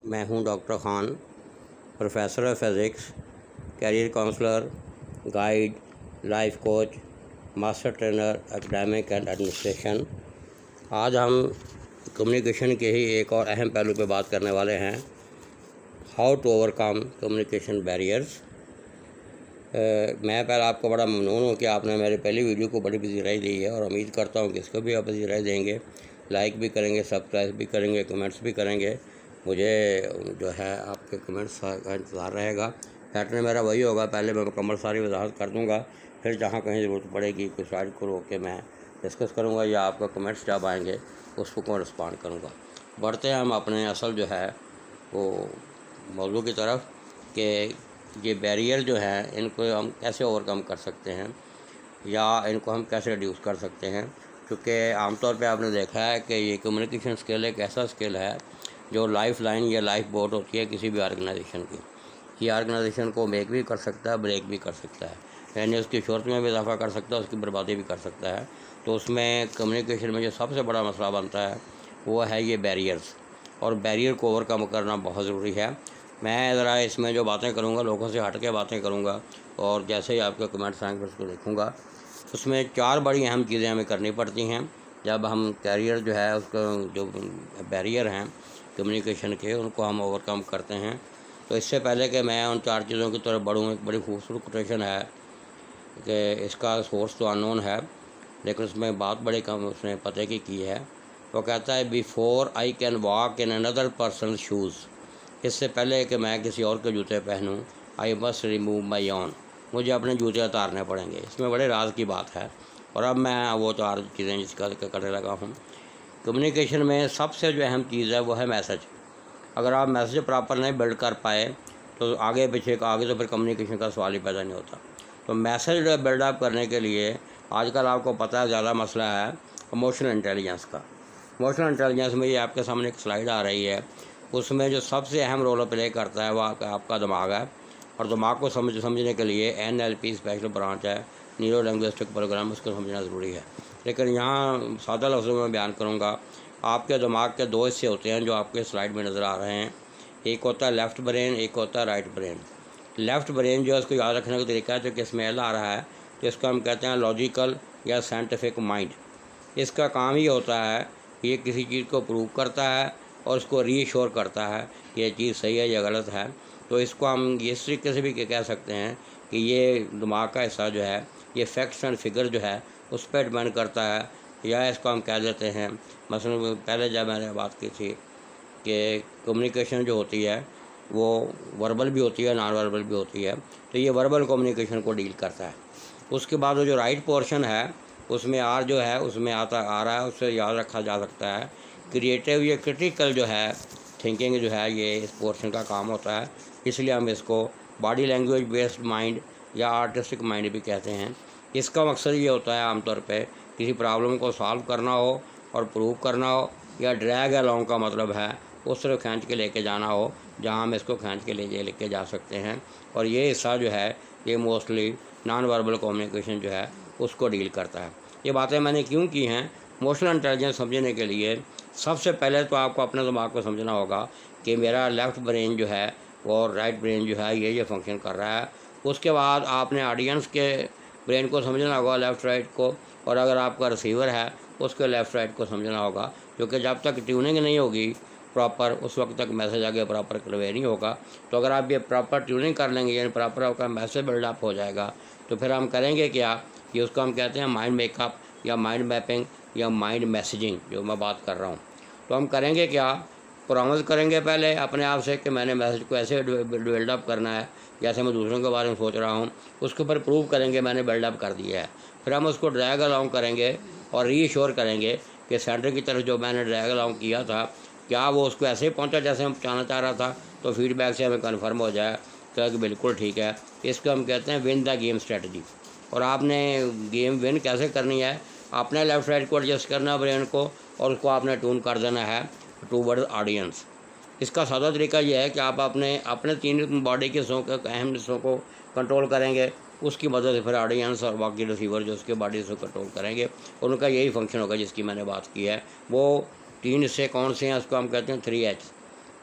मैं हूं doctor Khan, professor of physics, career counsellor, guide, life coach, master trainer, academic and administration. आज हम communication के ही एक और अहम पहलू पे बात करने वाले हैं, how to overcome communication barriers. मैं पहले आपको बड़ा ममनून हूँ कि आपने मेरी पहली वीडियो को बड़ी बिजी राय दी है और उम्मीद करता हूँ कि इसको भी आप बिजी राय देंगे, लाइक भी करेंगे, सब्सक्राइब भी करेंगे, कमेंट्स भी करेंगे। मुझे जो है आपके कमेंट्स का इंतज़ार रहेगा। पैटर्न मेरा वही होगा, पहले मैं मुकम्मल सारी वजाहत कर दूँगा, फिर जहाँ कहीं ज़रूरत पड़ेगी कुछ स्लाइड को रोक के मैं डिस्कस करूँगा या आपका कमेंट्स जब आएँगे उसको मैं रिस्पॉन्ड करूँगा। बढ़ते हैं हम अपने असल जो है वो मौजू की तरफ कि ये बैरियर जो है इनको हम कैसे ओवरकम कर सकते हैं या इनको हम कैसे रिड्यूस कर सकते हैं। क्योंकि आमतौर पे आपने देखा है कि ये कम्युनिकेशन स्किल एक ऐसा स्किल है जो लाइफ लाइन या लाइफ बोट होती है किसी भी ऑर्गेनाइजेशन की। ये ऑर्गेनाइजेशन को मेक भी कर सकता है, ब्रेक भी कर सकता है, यानी उसकी शोहरत में भी इजाफा कर सकता है, उसकी बर्बादी भी कर सकता है। तो उसमें कम्युनिकेशन में जो सबसे बड़ा मसला बनता है वो है ये बैरियर्स, और बैरियर को ओवरकम करना बहुत ज़रूरी है। मैं ज़रा इसमें जो बातें करूँगा लोगों से हट के बातें करूँगा, और जैसे ही आपके कमेंट्स आएंगे उसको देखूँगा। उसमें 4 बड़ी अहम चीज़ें हमें करनी पड़ती हैं जब हम कैरियर जो है उसको जो बैरियर हैं कम्युनिकेशन के उनको हम ओवरकम करते हैं। तो इससे पहले कि मैं उन 4 चीज़ों की तरफ बढ़ूँ, एक बड़ी खूबसूरत कोटेशन है कि इसका सोर्स तो अननोन है लेकिन उसमें बात बड़ी कम उसने पते की है। वो कहता है, before I can walk in another person shoes, इससे पहले कि मैं किसी और के जूते पहनूँ, I must remove my own, मुझे अपने जूते उतारने पड़ेंगे। इसमें बड़े राज की बात है। और अब मैं वो 4 चीज़ें जिसका करने लगा हूँ। कम्युनिकेशन में सबसे जो अहम चीज़ है वो है मैसेज। अगर आप मैसेज प्रॉपर नहीं बिल्ड कर पाए तो आगे पीछे का आगे तो फिर कम्युनिकेशन का सवाल ही पैदा नहीं होता। तो मैसेज बिल्डअप करने के लिए आजकल आपको पता है ज़्यादा मसला है इमोशनल इंटेलिजेंस का। इमोशनल इंटेलिजेंस में ये आपके सामने एक स्लाइड आ रही है, उसमें जो सबसे अहम रोल प्ले करता है वो आपका दिमाग है। और दिमाग को समझने के लिए NLP स्पेशल ब्रांच है, न्यूरो लिंग्विस्टिक प्रोग्राम, उसको समझना ज़रूरी है। लेकिन यहाँ सादा लफ्ज़ों में बयान करूँगा। आपके दिमाग के 2 हिस्से होते हैं जो आपके स्लाइड में नज़र आ रहे हैं। एक होता है लेफ़्ट ब्रेन, एक होता है राइट ब्रेन। लेफ़्ट ब्रेन जो है उसको याद रखने का तरीका है, जो कि इसमें एल आ रहा है, तो इसको हम कहते हैं लॉजिकल या साइंटिफिक माइंड। इसका काम ही होता है कि ये किसी चीज़ को प्रूव करता है और उसको रीश्योर करता है कि ये चीज़ सही है या गलत है। तो इसको हम इस तरीके से भी कह सकते हैं कि ये दिमाग का हिस्सा जो है ये फैक्ट्स एंड फिगर जो है उस पर डिपेंड करता है, या इसको हम कह देते हैं, मसलन पहले जब मैंने बात की थी कि कम्युनिकेशन जो होती है वो वर्बल भी होती है, नॉन वर्बल भी होती है। तो ये वर्बल कम्युनिकेशन को डील करता है। उसके बाद वो जो राइट पोर्शन है उसमें आर जो है उसमें आ रहा है, उससे याद रखा जा सकता है। क्रिएटिव या क्रिटिकल जो है थिंकिंग जो है ये इस पोर्शन का काम होता है, इसलिए हम इसको बॉडी लैंग्वेज बेस्ड माइंड या आर्टिस्टिक माइंड भी कहते हैं। इसका मकसद ये होता है आमतौर पे किसी प्रॉब्लम को सॉल्व करना हो और प्रूव करना हो, या ड्रैग अलोंग का मतलब है उस तरफ खींच के लेके जाना हो जहाँ हम इसको खींच के लेके जा सकते हैं। और ये हिस्सा जो है ये मोस्टली नॉन वर्बल कम्युनिकेशन जो है उसको डील करता है। ये बातें मैंने क्यों की हैं? इमोशनल इंटेलिजेंस समझने के लिए सबसे पहले तो आपको अपने दिमाग को समझना होगा कि मेरा लेफ़्ट ब्रेन जो है और राइट ब्रेन जो है ये फंक्शन कर रहा है। उसके बाद आपने ऑडियंस के ब्रेन को समझना होगा, लेफ़्ट राइट को, और अगर आपका रिसीवर है उसके लेफ़्ट राइट को समझना होगा। क्योंकि जब तक ट्यूनिंग नहीं होगी प्रॉपर उस वक्त तक मैसेज आगे प्रॉपर कन्वे नहीं होगा। तो अगर आप ये प्रॉपर ट्यूनिंग कर लेंगे यानी प्रॉपर आपका मैसेज बिल्डअप हो जाएगा, तो फिर हम करेंगे क्या, ये उसको हम कहते हैं माइंड मेकअप या माइंड मैपिंग या माइंड मैसेजिंग जो मैं बात कर रहा हूँ। तो हम करेंगे क्या, प्रॉमिस करेंगे पहले अपने आप से कि मैंने मैसेज को ऐसे बिल्डअप करना है जैसे मैं दूसरों के बारे में सोच रहा हूँ, उसके ऊपर प्रूव करेंगे मैंने बिल्डअप कर दिया है। फिर हम उसको ड्रैग अलाउंग करेंगे और रीश्योर करेंगे कि सेंटर की तरफ जो मैंने ड्रैग अलाउंग किया था क्या वो उसको ऐसे ही पहुँचा जैसे हम पहुँचाना चाह रहा था। तो फीडबैक से हमें कन्फर्म हो जाए कि बिल्कुल ठीक है। इसको हम कहते हैं विन द गेम स्ट्रेटजी। और आपने गेम विन कैसे करनी है, आपने लेफ़्ट राइट को एडजस्ट करना ब्रेन को, और उसको आपने ट्यून कर देना है टूवर्ड ऑडियंस। इसका सादा तरीका यह है कि आप अपने 3 बॉडी के हिस्सों के अहम हिस्सों को कंट्रोल करेंगे, उसकी मदद से फिर ऑडियंस और बाकी रिसीवर जो उसके बॉडी से कंट्रोल करेंगे, और उनका यही फंक्शन होगा जिसकी मैंने बात की है। वो 3 हिस्से कौन से हैं, उसको हम कहते हैं 3H।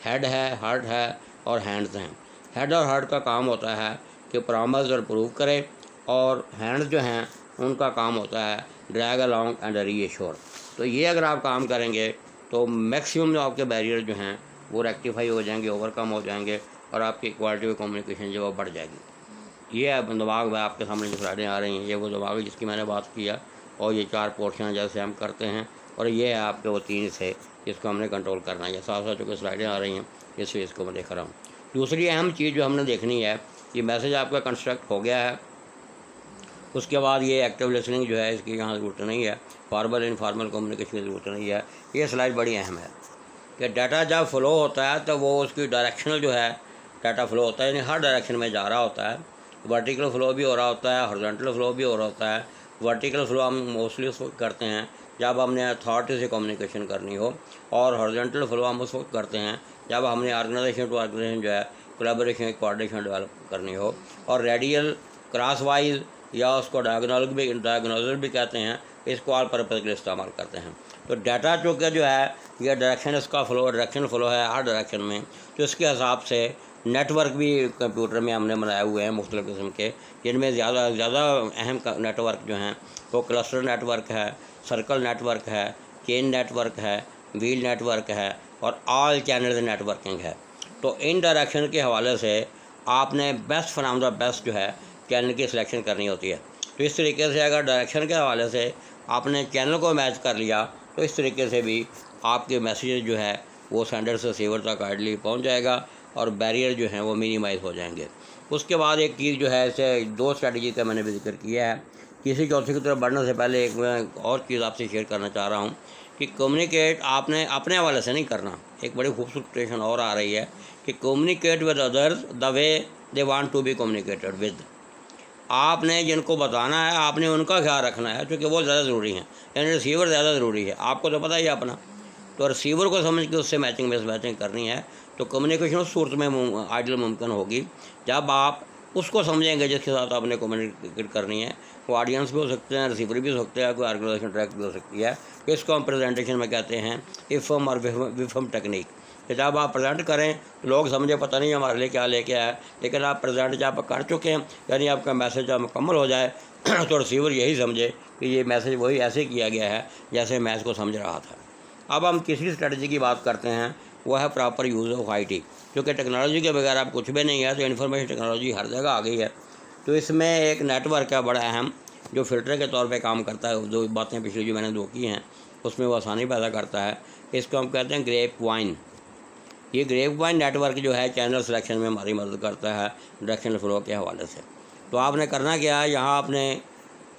हेड है, हार्ट है और हैंड्स हैं। हेड और हार्ट का काम होता है कि प्रॉमिस और प्रूव करे, और हैंड्स जो हैं उनका काम होता है ड्रैग अलॉन्ग एंड रीएश्योर। तो ये अगर आप काम करेंगे तो मैक्सिमम जो आपके बैरियर जो हैं वो रेक्टिफाई हो जाएंगे, ओवरकम हो जाएंगे, और आपकी क्वालिटी ऑफ कम्युनिकेशन जो वो बढ़ जाएगी। ये है दिमाग में आपके सामने जो स्लाइडें आ रही हैं, ये वो दिमाग है जिसकी मैंने बात किया, और ये 4 पोर्शन जैसे हम करते हैं, और ये है आपके वो 3 से जिसको हमने कंट्रोल करना है। साथ साथ जो स्लाइडें आ रही हैं इस फेज़ को मैं देख रहा हूँ। दूसरी अहम चीज़ जो हमने देखनी है, ये मैसेज आपका कंस्ट्रक्ट हो गया है, उसके बाद ये एक्टिव लिसनिंग जो है इसकी यहाँ ज़रूरत नहीं है, फॉर्मल इनफॉर्मल कम्युनिकेशन की ज़रूरत नहीं है। ये स्लाइड बड़ी अहम है कि डाटा जब फ़्लो होता है तो वो उसकी डायरेक्शनल जो है डाटा फ़्लो होता है, यानी हर डायरेक्शन में जा रहा होता है। वर्टिकल फ़्लो भी हो रहा होता है, हॉरिजॉन्टल फ़्लो भी हो रहा होता है। वर्टिकल फ़्लो हम मोस्टली उस वक्त करते हैं जब हमने अथॉरिटी से कम्युनिकेशन करनी हो, और हॉरिजॉन्टल फ़्लो हम उस वक्त करते हैं जब हमने ऑर्गेनाइजेशन टू ऑर्गेनाइजेशन जो है कोलैबोरेशन कोऑर्डिनेशन डेवलप करनी हो। और रेडियल, क्रॉस वाइज या उसको डायगोनल भी कहते हैं, इसको ऑल पर्पज़ के लिए इस्तेमाल करते हैं। तो डाटा चूँकि जो है यह डायरेक्शन, इसका फ़्लो डायरेक्शन फ़्लो है हर डायरेक्शन में, तो इसके हिसाब से नेटवर्क भी कंप्यूटर में हमने बनाए हुए हैं मुख्तलिफ़ किस्म के, जिनमें ज़्यादा अहम नेटवर्क जो हैं वो क्लस्टर नेटवर्क है, सर्कल नेटवर्क है, चेन नेटवर्क है, व्हील नेटवर्क है, और ऑल चैनल नेटवर्किंग है। तो इन डायरेक्शन के हवाले से आपने बेस्ट फ्रॉम द बेस्ट जो है चैनल की सिलेक्शन करनी होती है। तो इस तरीके से अगर डायरेक्शन के हवाले से आपने चैनल को मैच कर लिया तो इस तरीके से भी आपके मैसेज जो है वो सेंडर से रिसीवर तक आइडली पहुंच जाएगा, और बैरियर जो हैं वो मिनिमाइज़ हो जाएंगे। उसके बाद एक चीज़ जो है, इसे 2 स्ट्रेटजी का मैंने भी जिक्र किया है। किसी चौथी की तरफ बढ़ने से पहले एक मैं और चीज़ आपसे शेयर करना चाह रहा हूँ कि कम्युनिकेट आपने अपने हवाले से नहीं करना। एक बड़ी खूबसूरत क्वेश्चन और आ रही है कि communicate with others the way they want to be communicated with. आपने जिनको बताना है आपने उनका ख्याल रखना है, क्योंकि वो ज़्यादा ज़रूरी हैं, यानी रिसीवर ज़्यादा ज़रूरी है। आपको तो पता ही है अपना, तो रिसीवर को समझ के उससे मैचिंग मैचिंग करनी है। तो कम्युनिकेशन उस सूरत में आइडियल मुमकिन होगी जब आप उसको समझेंगे जिसके साथ आपने कम्युनिकेट करनी है। वो ऑडियंस भी हो सकते हैं, रिसीवर भी हो सकते हैं, कोई ऑर्गेनाइजेशन ट्रैक भी हो सकती है। इसको हम प्रेजेंटेशन में कहते हैं इफ़म और विफम टेक्निक। कि जब आप प्रेजेंट करें तो लोग समझे पता नहीं हमारे लिए क्या लेके आया, लेकिन आप प्रेजेंट जब आप कर चुके हैं, यानी आपका मैसेज जब मुकम्मल हो जाए तो रिसीवर यही समझे कि ये मैसेज वही ऐसे किया गया है जैसे मैं इसको समझ रहा था। अब हम तीसरी स्ट्रेटजी की बात करते हैं, वो है प्रॉपर यूज़ ऑफ IT। क्योंकि टेक्नोलॉजी के बगैर आप कुछ भी नहीं है, तो इन्फॉर्मेशन टेक्नोलॉजी हर जगह आ गई है। तो इसमें एक नेटवर्क है बड़ा अहम, जो फ़िल्टर के तौर पे काम करता है। जो बातें पिछली जो मैंने 2 की हैं उसमें वो आसानी पैदा करता है। इसको हम कहते हैं ग्रेप वाइन। ये ग्रेप वाइन नेटवर्क जो है चैनल सिलेक्शन में हमारी मदद करता है डायरेक्शनल फ्लो के हवाले से। तो आपने करना क्या है, यहाँ आपने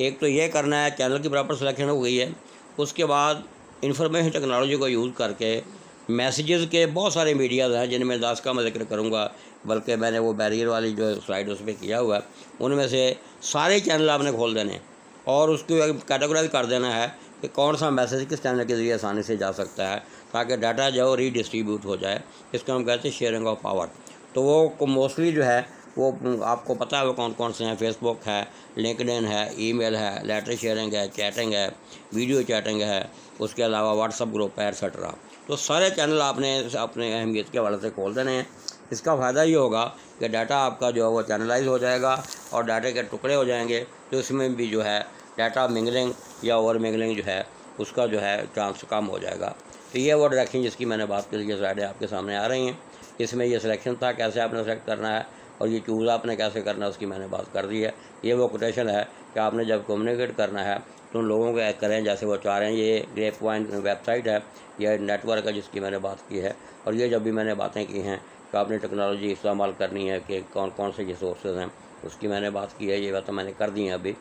एक तो ये करना है, चैनल की प्रॉपर सिलेक्शन हो गई है। उसके बाद इंफॉर्मेशन टेक्नोलॉजी को यूज़ करके मैसेजेस के बहुत सारे मीडियाज़ हैं, जिनमें 10 का मैं जिक्र करूँगा, बल्कि मैंने वो बैरियर वाली जो स्लाइड उस पर किया हुआ है, उनमें से सारे चैनल आपने खोल देने और उसको कैटेगराइज कर देना है कि कौन सा मैसेज किस चैनल के ज़रिए आसानी से जा सकता है, ताकि डाटा जो रीडिस्ट्रीब्यूट हो जाए। इसको हम कहते हैं शेयरिंग ऑफ पावर। तो वो मोस्टली जो है वो आपको पता है वो कौन कौन से हैं। फेसबुक है, लिंक्डइन है, ईमेल है, लेटर शेयरिंग है, चैटिंग है, वीडियो चैटिंग है, उसके अलावा व्हाट्सअप ग्रुप है, एक्सेट्रा। तो सारे चैनल आपने अपने अहमियत के हवाले से खोल देने हैं। इसका फ़ायदा ये होगा कि डाटा आपका जो है वो चैनलाइज हो जाएगा और डाटे के टुकड़े हो जाएंगे, तो इसमें भी जो है डाटा मिंगलिंग या ओवर मिंगलिंग जो है उसका जो है चांस कम हो जाएगा। तो ये वो डायरेक्शन जिसकी मैंने बात की, ये स्लाइडें आपके सामने आ रही हैं। इसमें ये सिलेक्शन था, कैसे आपने सेलेक्ट करना है, और ये चूज़ आपने कैसे करना है उसकी मैंने बात कर दी है। ये वो कोटेशन है कि आपने जब कम्युनिकेट करना है तो उन लोगों को करें जैसे वो चाह रहे हैं। ये ग्रेप वाइन वेबसाइट है, यह नेटवर्क है जिसकी मैंने बात की है। और ये जब भी मैंने बातें की हैं कि आपने टेक्नोलॉजी इस्तेमाल करनी है कि कौन कौन से रिसोर्सेज हैं, उसकी मैंने बात की है। ये बातें मैंने कर दी हैं अभी।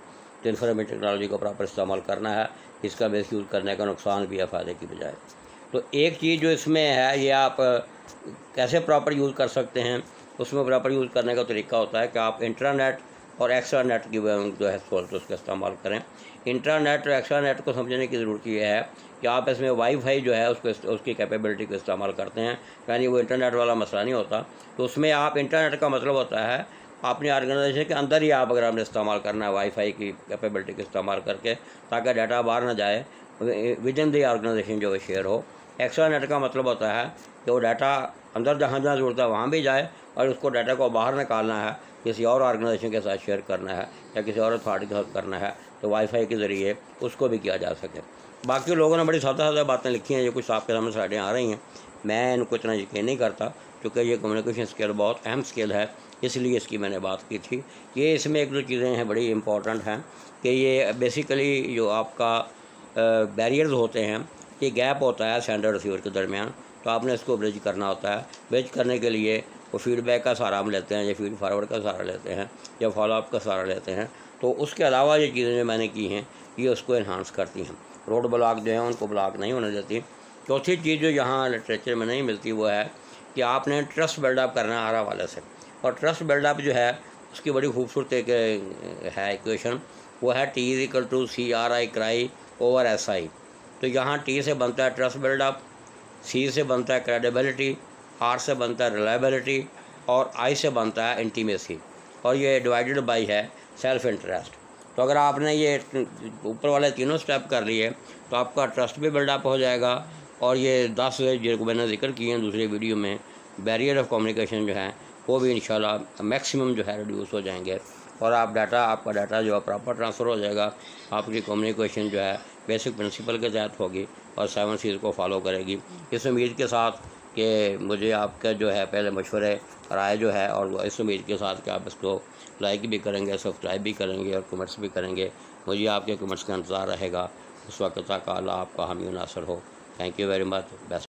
तो इन्फॉर्मेशन टेक्नोलॉजी को प्रॉपर इस्तेमाल करना है, इसका मिस यूज़ करने का नुकसान भी है फ़ायदे की बजाय। तो एक चीज़ जो इसमें है, ये आप कैसे प्रॉपर यूज़ कर सकते हैं, उसमें प्रॉपर यूज़ करने का तरीका होता है कि आप इंट्रानेट और एक्स्ट्रानेट की जो है सोर्स उसका इस्तेमाल करें। इंट्रानेट और एक्स्ट्रानेट को समझने की ज़रूरत ये है कि आप इसमें वाईफाई जो है उसकी कैपेबिलिटी को इस्तेमाल करते हैं, यानी वो इंटरनेट वाला मसला नहीं होता। तो उसमें आप इंटरनेट का मतलब होता है अपनी ऑर्गेनाइजेशन के अंदर ही आप अगर आपने इस्तेमाल करना है वाईफाई की कैपेबिलिटी का इस्तेमाल करके, ताकि डाटा बाहर ना जाए, विद इन द ऑर्गेनाइजेशन जो है शेयर हो। एक्स्ट्रानेट का मतलब होता है कि वो डाटा अंदर जहाँ जहाँ ज़रूरत है वहाँ भी जाए, और उसको डाटा को बाहर निकालना है, किसी और ऑर्गेनाइजेशन के साथ शेयर करना है या किसी और अथॉरिटी के साथ करना है तो वाईफाई के ज़रिए उसको भी किया जा सके। बाकी लोगों ने बड़ी सादा सादा बातें लिखी हैं, जो कुछ आपके सामने स्लाइडें आ रही हैं, मैं इनको इतना यकीन नहीं करता, क्योंकि ये कम्युनिकेशन स्किल बहुत अहम स्किल है, इसलिए इसकी मैंने बात की थी। ये इसमें एक दो चीज़ें हैं बड़ी इंपॉर्टेंट हैं कि ये बेसिकली जो आपका बैरियर्स होते हैं, ये गैप होता है सेंडर रिसीवर के दरमियान, तो आपने इसको ब्रिज करना होता है। ब्रिज करने के लिए वो फीडबैक का सहारा हम लेते हैं, या फीड फॉरवर्ड का सहारा लेते हैं, या फॉलोअप का सहारा लेते हैं। तो उसके अलावा ये चीज़ें जो मैंने की हैं ये उसको इन्हांस करती हैं, रोड ब्लॉक जो है उनको ब्लॉक नहीं होने देती। चौथी चीज़ जो यहाँ लिटरेचर में नहीं मिलती वो है कि आपने ट्रस्ट बिल्डअप करना है हर हवाले से, और ट्रस्ट बिल्डअप जो है उसकी बड़ी खूबसूरत एक है इक्वेशन, वो है T=CRI क्राई ओवर SI। तो यहाँ T से बनता है ट्रस्ट बिल्डअप, C से बनता है क्रेडिबिलिटी, R से बनता है रिलायबिलिटी, और I से बनता है इंटीमेसी, और ये डिवाइडेड बाई है सेल्फ इंटरेस्ट। तो अगर आपने ये ऊपर वाले तीनों स्टेप कर लिए तो आपका ट्रस्ट भी बिल्डअप हो जाएगा, और ये 10 जो मैंने जिक्र किए हैं दूसरे वीडियो में, बैरियर ऑफ कम्युनिकेशन जो है वो भी इंशाल्लाह मैक्सिमम जो है रिड्यूस हो जाएंगे, और आपका डाटा जो है प्रॉपर ट्रांसफ़र हो जाएगा। आपकी कम्युनिकेशन जो है बेसिक प्रिंसिपल के तहत होगी और 7 C's को फॉलो करेगी। इस उम्मीद के साथ कि मुझे आपका जो है पहले मशवरे राय जो है, और इस उम्मीद के साथ कि आप इसको लाइक भी करेंगे, सब्सक्राइब भी करेंगे और कमेंट्स भी करेंगे। मुझे आपके कमेंट्स का इंतज़ार रहेगा। उस वक्त तक अल्लाह आपका हामी नासर हो। Thank you very much. Best.